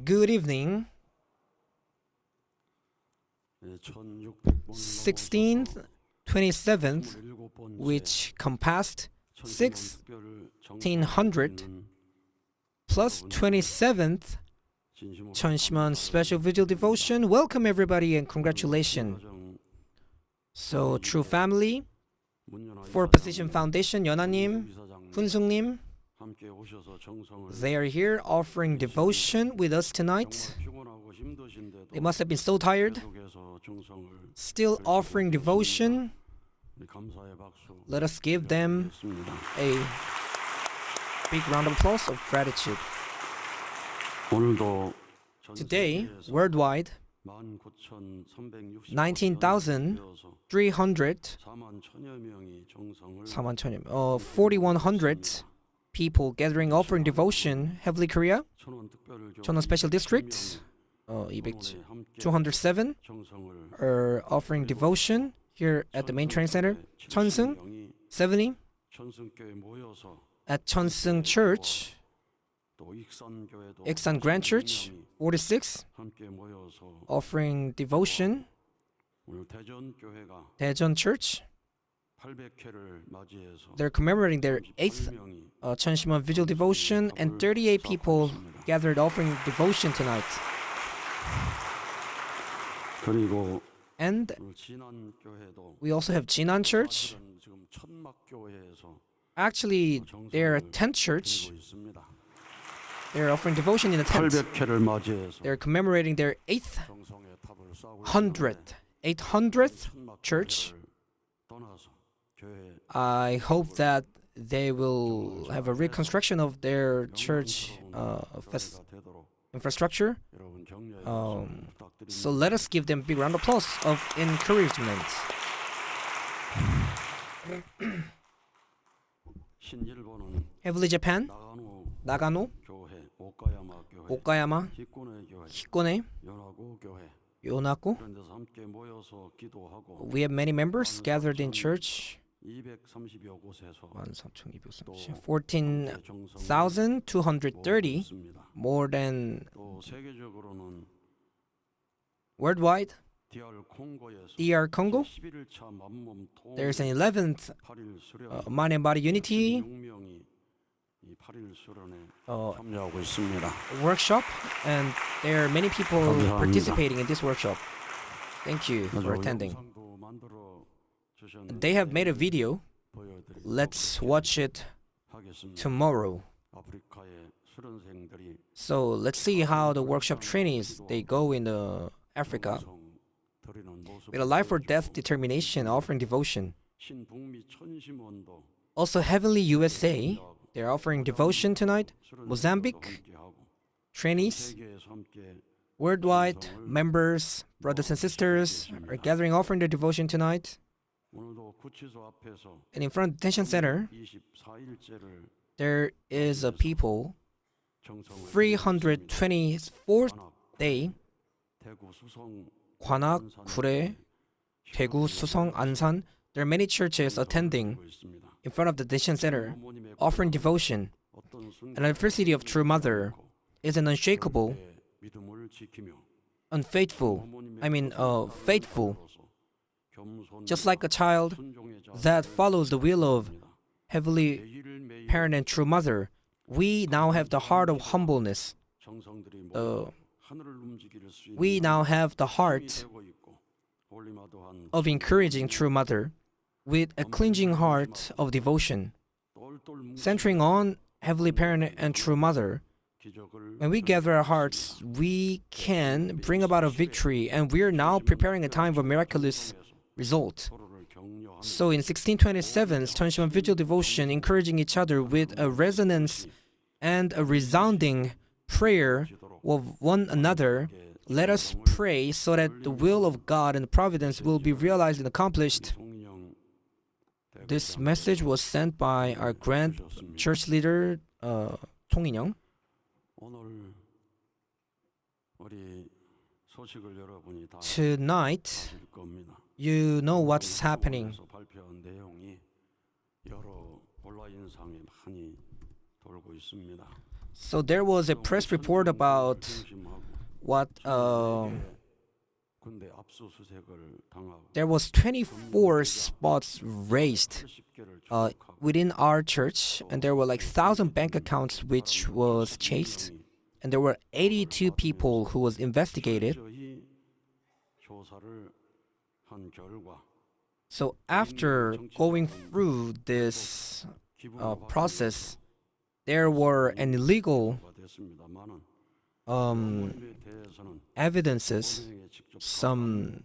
Good evening. 16th, 27th, which compassed 1600 plus 27th Cheonshim Won special vigil devotion. Welcome everybody and congratulations. So True Family, For Position Foundation, 연아님, 훈숙님, they are here offering devotion with us tonight. They must have been so tired. Still offering devotion. Let us give them a big round of applause of gratitude. Today, worldwide, 4,100 people gathering offering devotion. Heavenly Korea, Cheonwon Special District, 207 are offering devotion here at the main training center. Cheonseung, 70 at Cheonseung Church. Iksan Grand Church, 46 offering devotion. Daejeon Church, they're commemorating their 8th Cheonshim Won Vigil Devotion, and 38 people gathered offering devotion tonight. And we also have Jinan Church. Actually, they're a tent church. They're offering devotion in a tent. They're commemorating their 800th church. I hope that they will have a reconstruction of their church infrastructure. So let us give them a big round of applause of encouragement. Heavenly Japan, Nagano, Okayama, Hikone, Yonago. We have many members gathered in church. 14,230, more than worldwide. DR Congo, there's an 11th Mind and Body Unity workshop, and there are many people participating in this workshop. Thank you for attending. They have made a video. Let's watch it tomorrow. So let's see how the workshop trainees they go in Africa with a life or death determination, offering devotion. Also, Heavenly USA, they're offering devotion tonight. Mozambique, trainees, worldwide members, brothers and sisters are gathering, offering their devotion tonight. And in front of the detention center, there is a people, 324th day, 관악, 구례, 대구, 수성, 안산. There are many churches attending in front of the detention center, offering devotion. An adversity of True Mother is an unshakable, faithful. Just like a child that follows the will of Heavenly Parent and True Mother, we now have the heart of humbleness. We now have the heart of encouraging True Mother with a cleansing heart of devotion, centering on Heavenly Parent and True Mother. When we gather our hearts, we can bring about a victory, and we are now preparing a time for miraculous result. So in 1627's Cheonshim Won Vigil Devotion, encouraging each other with a resonance and a resounding prayer of one another, let us pray so that the will of God and providence will be realized and accomplished. This message was sent by our Grand Church Leader, 통인영. Tonight, you know what's happening. So there was a press report about what there was 24 spots raised within our church, and there were like 1,000 bank accounts which was chased, and there were 82 people who was investigated. So after going through this process, there were an illegal evidences, some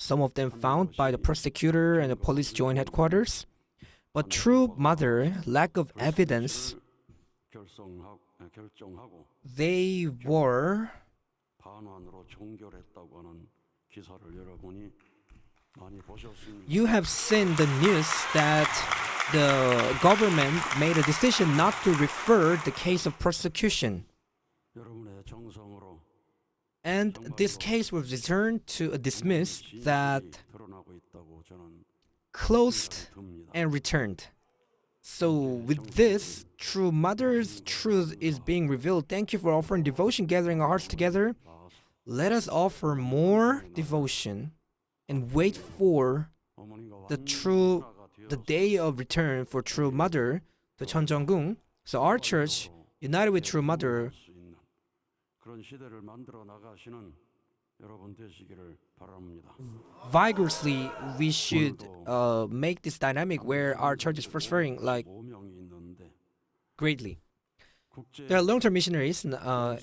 of them found by the prosecutor and the police joint headquarters. But true mother, lack of evidence, they were you have seen the news that the government made a decision not to refer the case of prosecution. And this case was returned to a dismissed that closed and returned. So with this, true mother's truth is being revealed. Thank you for offering devotion, gathering our hearts together. Let us offer more devotion and wait for the day of return for true mother to Cheonjong. So our church, united with true mother, vigorously we should make this dynamic where our church is prospering like greatly. There are long-term missionaries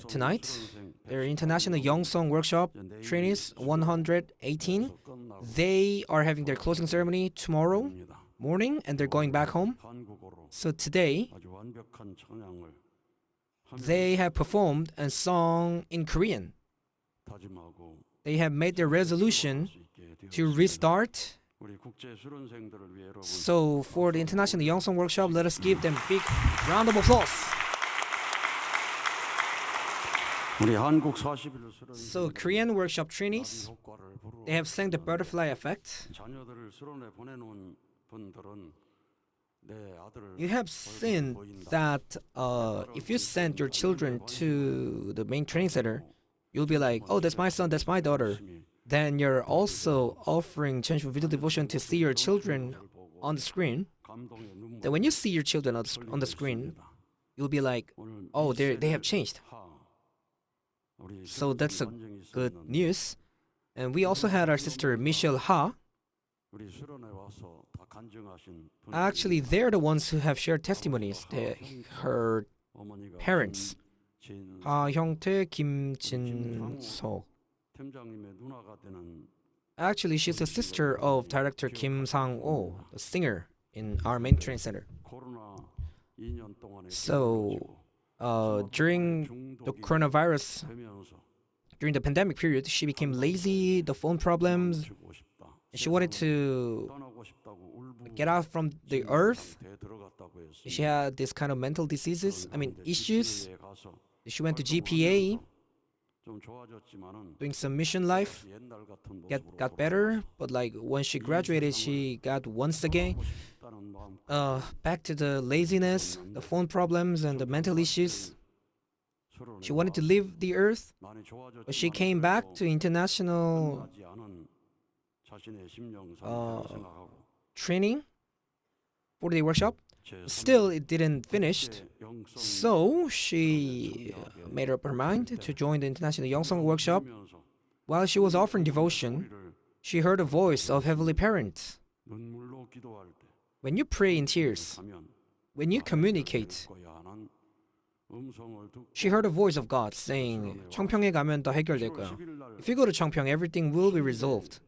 tonight. There are international Yongsong workshop trainees, 118. They are having their closing ceremony tomorrow morning, and they're going back home. So today, they have performed and sung in Korean. They have made their resolution to restart. So for the International Youngsong Workshop, let us give them a big round of applause. So Korean workshop trainees, they have sang the butterfly effect. You have seen that if you send your children to the main training center, you'll be like, oh, that's my son, that's my daughter. Then you're also offering Cheonshim video devotion to see your children on the screen. Then when you see your children on the screen, you'll be like, oh, they have changed. So that's a good news. And we also had our sister Michelle Ha. Actually, they're the ones who have shared testimonies. Her parents, Ha Hyung-tae, Kim Jin-so. Actually, she's a sister of director Kim Sang-oh, a singer in our main training center. So, during the coronavirus, during the pandemic period, she became lazy, the phone problems. She wanted to get out from the earth. She had this kind of mental diseases, issues. She went to GPA, doing some mission life, got better, but like when she graduated, she got once again back to the laziness, the phone problems, and the mental issues. She wanted to leave the earth, but she came back to international training for the workshop. Still, it didn't finish. So she made up her mind to join the International Youngsong Workshop. While she was offering devotion, she heard a voice of Heavenly Parent. When you pray in tears, when you communicate, she heard a voice of God saying, 청평에 가면 다 해결될 거야. If you go to Cheongpyeong, everything will be resolved.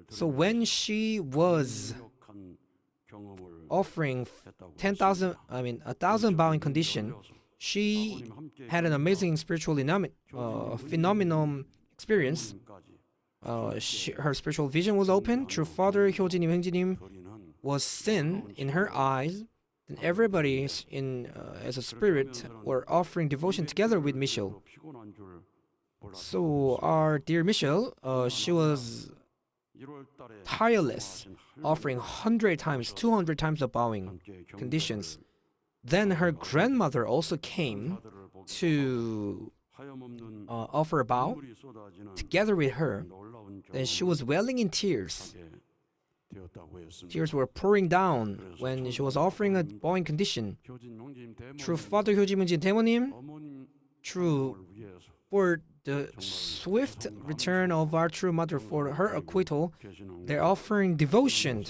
So when she was offering 1,000 bowing condition, she had an amazing spiritual phenomenal experience. Her spiritual vision was open. True Father Hyojinim Hengjinim was seen in her eyes, and everybody as a spirit were offering devotion together with Michelle. So our dear Michelle, she was tireless, offering 100 times, 200 times the bowing conditions. Then her grandmother also came to offer a bow together with her. Then she was wailing in tears. Tears were pouring down when she was offering a bowing condition. True Father 효지문진 대모님, true for the swift return of our true mother for her acquittal, they're offering devotion.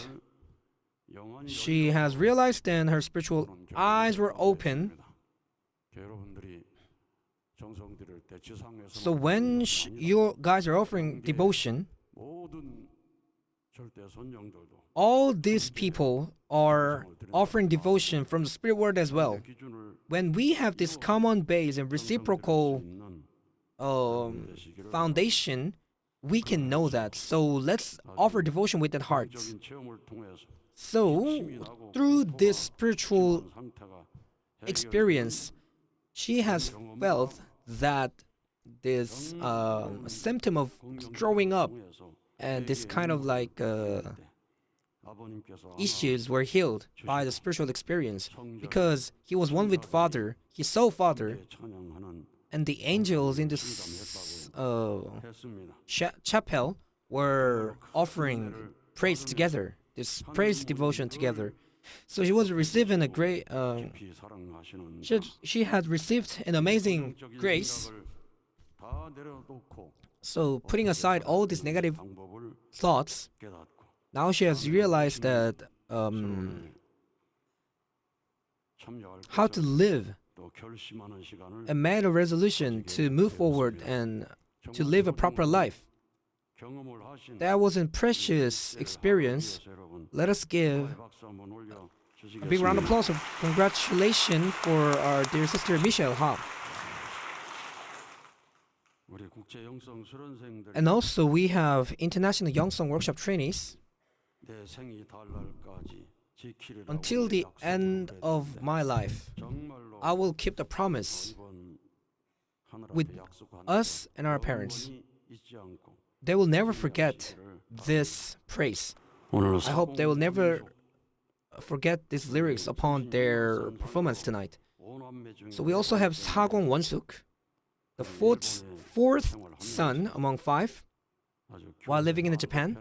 She has realized and her spiritual eyes were open. So when you guys are offering devotion, all these people are offering devotion from the spirit world as well. When we have this common base and reciprocal foundation, we can know that. So let's offer devotion with that heart. So through this spiritual experience, she has felt that this symptom of throwing up and this kind of like issues were healed by the spiritual experience because he was one with Father. He saw Father, and the angels in this chapel were offering praise together, this praise devotion together. So she was receiving a great. She had received an amazing grace. So putting aside all these negative thoughts, now she has realized that how to live and made a resolution to move forward and to live a proper life. That was a precious experience. Let us give a big round of applause of congratulations for our dear sister Michelle Ha. And also we have international Youngsong workshop trainees. Until the end of my life, I will keep the promise with us and our parents. They will never forget this praise. I hope they will never forget these lyrics upon their performance tonight. So we also have Sagong Wonsuk, the fourth son among five. While living in Japan,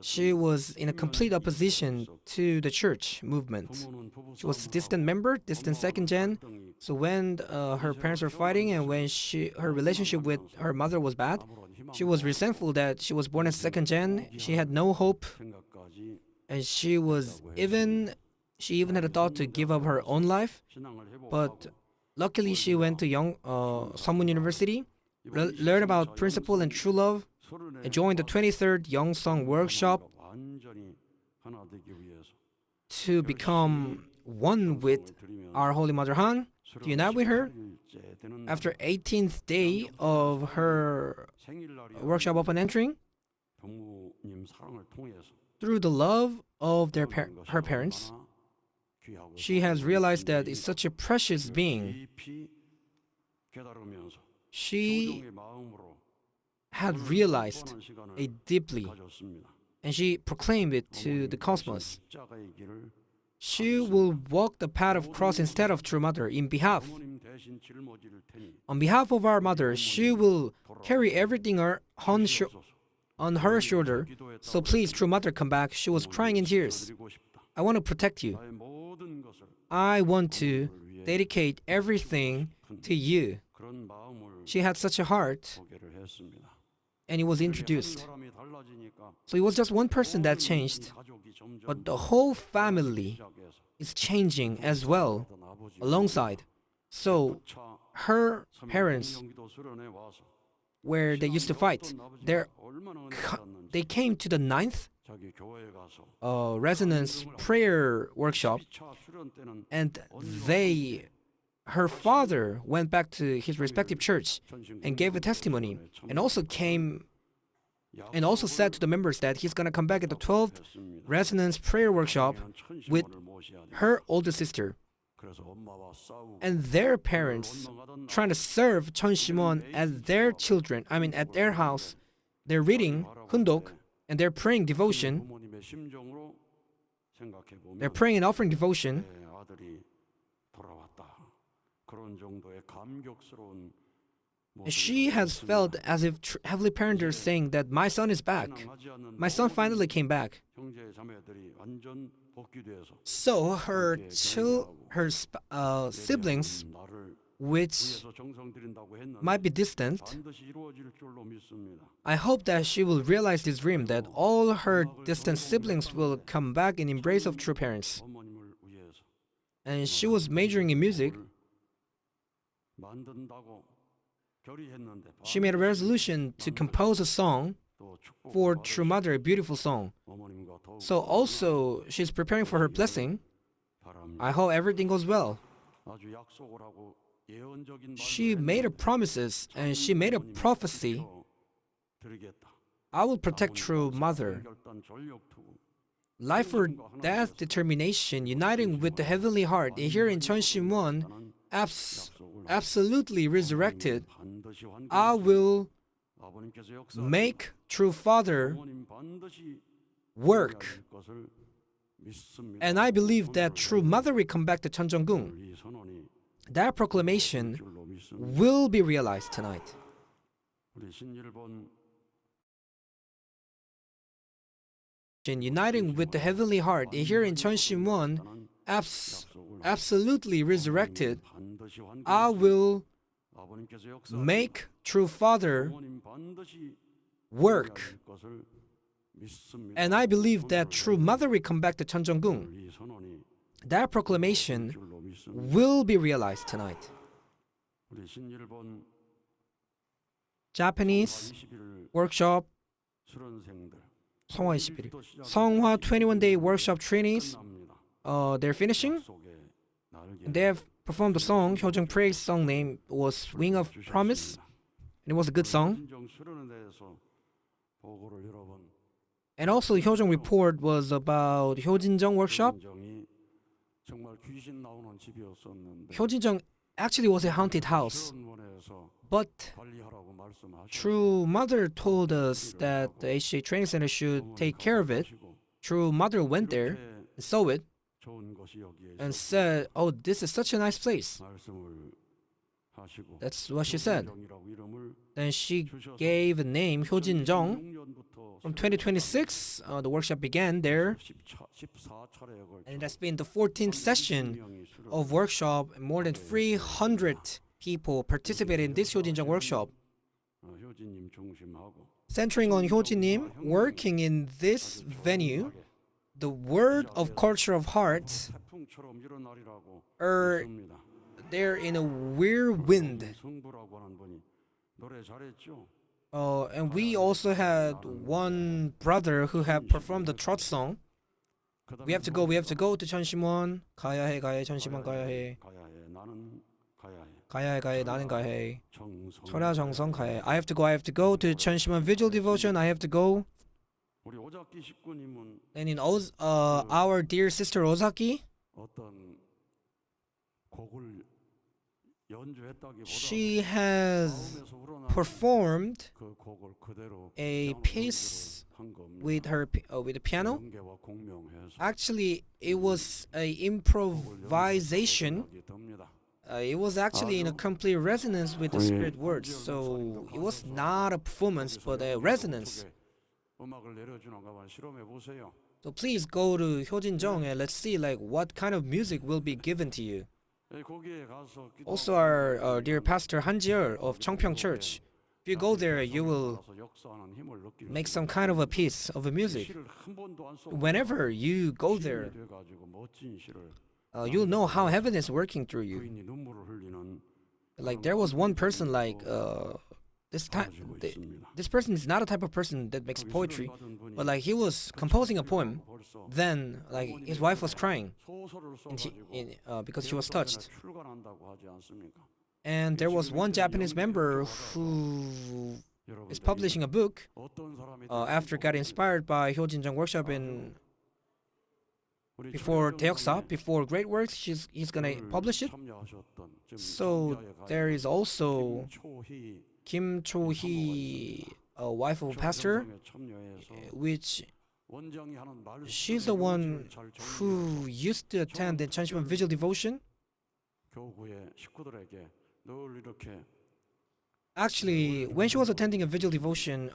she was in a complete opposition to the church movement. She was a distant member, distant second gen. So when her parents were fighting and when her relationship with her mother was bad, she was resentful that she was born as second gen. She had no hope, and she even had a thought to give up her own life. But luckily, she went to Somun University, learned about principle and true love, and joined the 23rd Youngsong workshop to become one with our Holy Mother Han, to unite with her. After 18th day of her workshop open entering, through the love of her parents, she has realized that it's such a precious being. She had realized it deeply, and she proclaimed it to the cosmos. She will walk the path of cross instead of true mother on behalf of our mother. She will carry everything on her shoulder. So please, true mother, come back. She was crying in tears. I want to protect you. I want to dedicate everything to you. She had such a heart, and it was introduced. So it was just one person that changed, but the whole family is changing as well alongside. So her parents, where they used to fight, they came to the 9th resonance prayer workshop, and her father went back to his respective church and gave a testimony, and also said to the members that he's going to come back at the 12th resonance prayer workshop with her older sister. And their parents trying to serve Cheonshim Won as their children, at their house. They're reading Hundok and they're praying devotion. They're praying and offering devotion. She has felt as if Heavenly Parent is saying that my son is back. My son finally came back. So her siblings, which might be distant, I hope that she will realize this dream that all her distant siblings will come back in embrace of true parents. And she was majoring in music. She made a resolution to compose a song for True Mother, a beautiful song. So also, she's preparing for her blessing. I hope everything goes well. She made her promises and she made a prophecy. I will protect True Mother. Life or death determination, uniting with the heavenly heart. Here in Cheonshim Won, absolutely resurrected. I will make True Father work. And I believe that True Mother will come back to Cheonjeonggung. That proclamation will be realized tonight. Uniting with the heavenly heart, here in Cheonshim Won, absolutely resurrected, I will make True Father work. And I believe that True Mother will come back to Cheonjeonggung. That proclamation will be realized tonight. Japanese workshop 성화 21일. 성화 21-day workshop trainees. They're finishing. They have performed a song. Hyojung praise song name was Wing of Promise. And it was a good song. And also Hyojung report was about Hyojinjeong workshop. Hyojinjeong actually was a haunted house. But True Mother told us that the HJ Training Center should take care of it. True Mother went there, saw it, and said, "Oh, this is such a nice place." That's what she said. Then she gave a name, Hyojinjeong. From 2026, the workshop began there. And that's been the 14th session of workshop. More than 300 people participated in this Hyojinjeong workshop. Centering on Hyojinim, working in this venue, the word of culture of heart are there in a whirlwind. And we also had one brother who had performed the trot song. We have to go to Cheonshim Won. 가야 해, Cheonshim Won 가야 해. 가야 해, 나는 가야 해. 철야 정성 가야 해. I have to go to Cheonshim Won Visual Devotion. I have to go. And in our dear sister Ozaki, she has performed a piece with the piano. Actually, it was an improvisation. It was actually in a complete resonance with the spirit words. So it was not a performance, but a resonance. So please go to Hyojinjeong and let's see what kind of music will be given to you. Also, our dear pastor Han Ji-eul of Cheongpyeong Church. If you go there, you will make some kind of a piece of a music. Whenever you go there, you'll know how heaven is working through you. There was one person this person is not a type of person that makes poetry, but he was composing a poem. Then his wife was crying because she was touched. And there was one Japanese member who is publishing a book after got inspired by Hyojinjeong workshop before Deoksa, before Great Works. He's gonna publish it. So there is also Kim Cho-hee, a wife of a pastor, which she's the one who used to attend the Cheonshim Won Visual Devotion. 교구의 식구들에게 늘 이렇게 Actually, when she was attending a vigil devotion,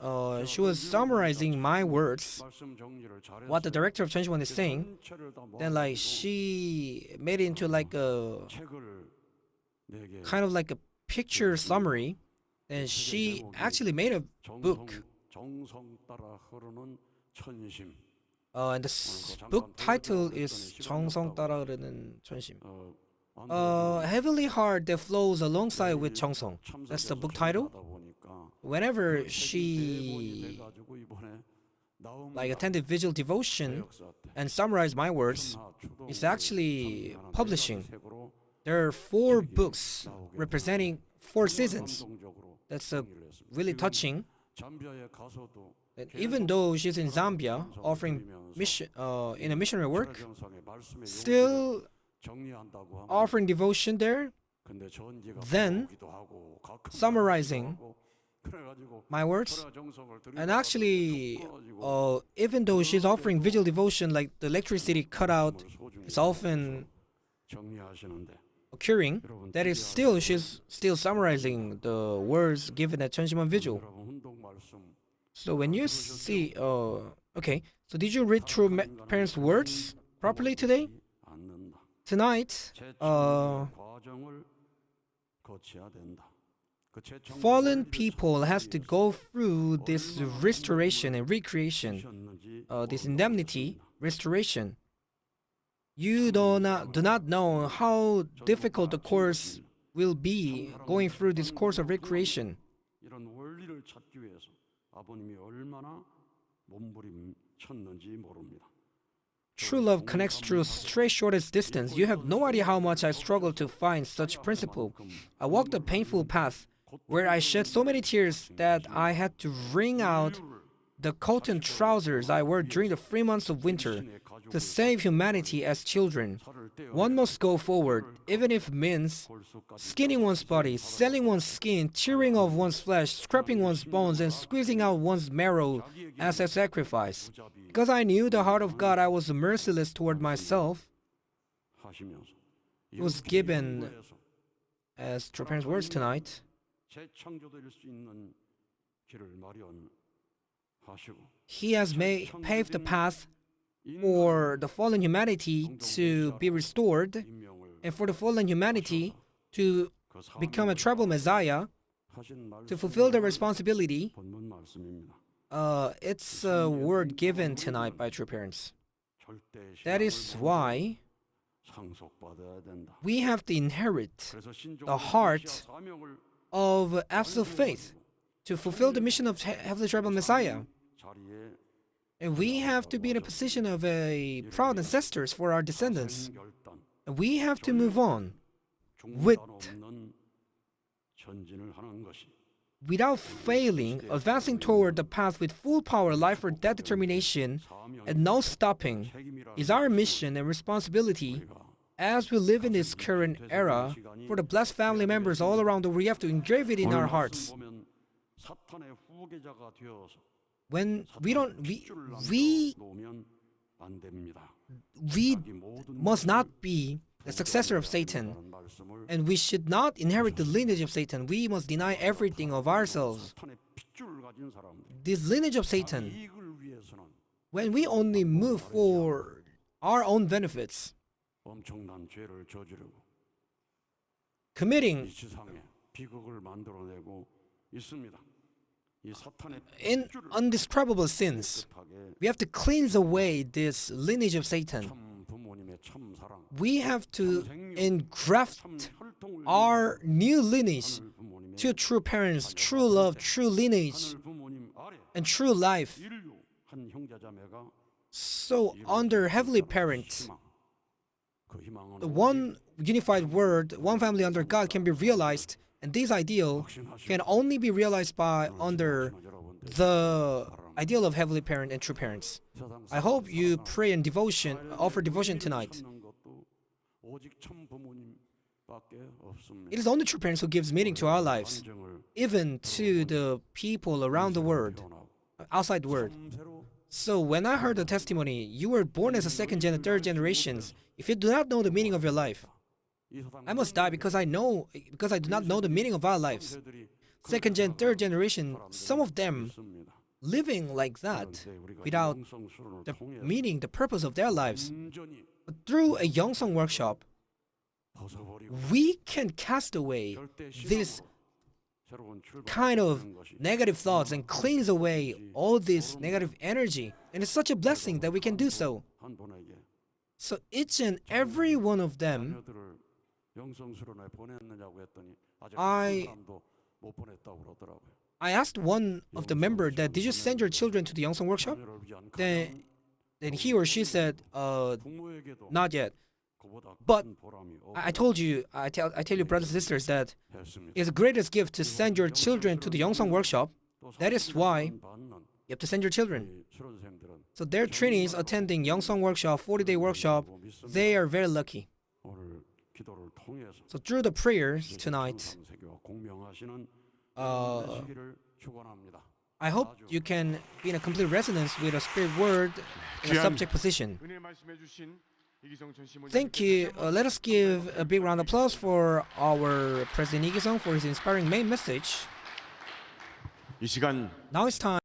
she was summarizing my words, 말씀 정리를 잘해서 what the director of Cheonshim Won is saying. 전체를 다 Then, like, she made it into like a 책을 내게 kind of like a picture summary. And she actually made a book. 정성 따라 흐르는 천심. And the book title is 정성 따라 흐르는 천심. Heavenly heart that flows alongside with 정성. That's the book title. Whenever she like attended vigil devotion and summarized my words, it's actually publishing. There are 4 books representing 4 seasons. That's really touching. And even though she's in Zambia offering mission in a missionary work, still offering devotion there, then summarizing my words. And actually, even though she's offering vigil devotion, like the electricity cutout is often occurring, that is still she's still summarizing the words given at Cheonshim Won vigil. So when you see, okay, so did you read through parents' words properly today? Tonight, fallen people has to go through this restoration and recreation, this indemnity restoration. You do not know how difficult the course will be going through this course of recreation. 이런 원리를 찾기 위해서 아버님이 얼마나 몸부림쳤는지 모릅니다. True love connects through stray shortest distance. You have no idea how much I struggled to find such principle. I walked a painful path where I shed so many tears that I had to wring out the cotton trousers I wore during the 3 months of winter. To save humanity as children, one must go forward, even if it means skinning one's body, selling one's skin, tearing off one's flesh, scraping one's bones, and squeezing out one's marrow as a sacrifice. Because I knew the heart of God, I was merciless toward myself. It was given as True Parents' words tonight. He has paved the path for the fallen humanity to be restored, and for the fallen humanity to become a tribal Messiah, to fulfill their responsibility. It's a word given tonight by True Parents. That is why we have to inherit the heart of absolute faith to fulfill the mission of Heavenly Tribal Messiah. And we have to be in a position of a proud ancestors for our descendants. And we have to move on without failing, advancing toward the path with full power, life or death determination, and no stopping is our mission and responsibility as we live in this current era. For the blessed family members all around the world, we have to engrave it in our hearts. When we must not be the successor of Satan, and we should not inherit the lineage of Satan. We must deny everything of ourselves. This lineage of Satan, when we only move for our own benefits, committing in undescribable sins, we have to cleanse away this lineage of Satan. We have to engraft our new lineage to true parents, true love, true lineage, and true life. So under Heavenly Parent, the one unified word, one family under God can be realized, and this ideal can only be realized by under the ideal of Heavenly Parent and True Parents. I hope you pray and offer devotion tonight. It is only True Parents who gives meaning to our lives, even to the people around the world, outside the world. So when I heard the testimony, you were born as a second and third generations. If you do not know the meaning of your life, I must die because I do not know the meaning of our lives. Second gen, third generation, some of them living like that without the meaning, the purpose of their lives. But through a Youngsong workshop, we can cast away this kind of negative thoughts and cleanse away all this negative energy. And it's such a blessing that we can do so. So each and every one of them, I asked one of the members that, did you send your children to the Youngsong workshop? Then he or she said, not yet. But I tell you, brothers and sisters, that it's the greatest gift to send your children to the Youngsong workshop. That is why you have to send your children. So their trainees attending Youngsong workshop, 40-day workshop, they are very lucky. So through the prayers tonight, I hope you can be in a complete resonance with a spirit word in a subject position. Thank you. Let us give a big round of applause for our President Lee Gi-sung for his inspiring main message. Now it's time